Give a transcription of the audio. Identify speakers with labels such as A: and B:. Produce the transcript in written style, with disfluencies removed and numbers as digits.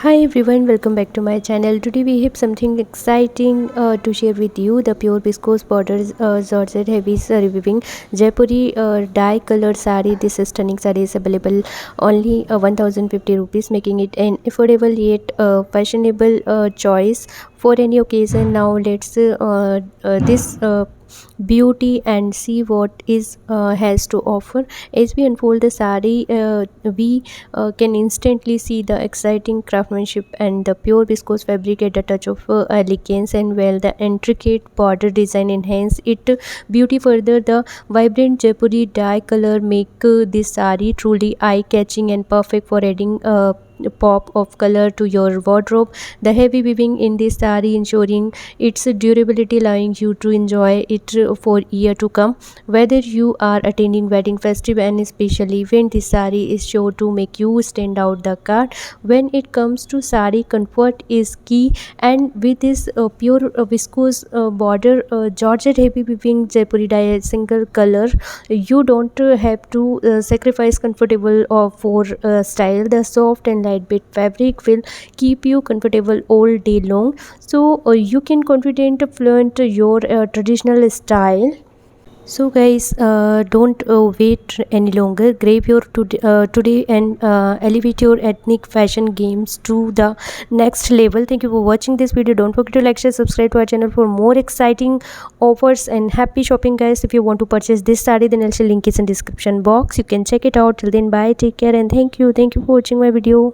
A: Hi everyone, welcome back to my channel. Today we have something exciting to share with you. The pure viscose borders Georget heavy Viving Jaipuri dye colored sari. This stunning sari is available only 1050 rupees, making it an affordable yet fashionable choice for any occasion. Now let's this beauty and see what is has to offer. As we unfold the sari, we can instantly see the exciting craftsmanship and the pure viscose fabric at a touch of elegance, and while the intricate border design enhance it beauty further, the vibrant Jaipuri dye color make this sari truly eye-catching and perfect for adding pop of color to your wardrobe. The heavy weaving in this sari ensuring its durability, allowing you to enjoy it for year to come. Whether you are attending wedding, festive and special event, this sari is sure to make you stand out the card. When it comes to sari, comfort is key, and with this pure viscose border Georget heavy weaving Jaipuri dye single color, you don't have to sacrifice comfortable for style. The soft and lightweight fabric will keep you comfortable all day long, so you can confident flaunt your traditional style. So guys, don't wait any longer. Grab your today and elevate your ethnic fashion games to the next level. Thank you for watching this video. Don't forget to like, share, subscribe to our channel for more exciting offers, and happy shopping guys. If you want to purchase this saree, then I'll share link is in description box. You can check it out. Till then, bye, take care, and thank you for watching my video.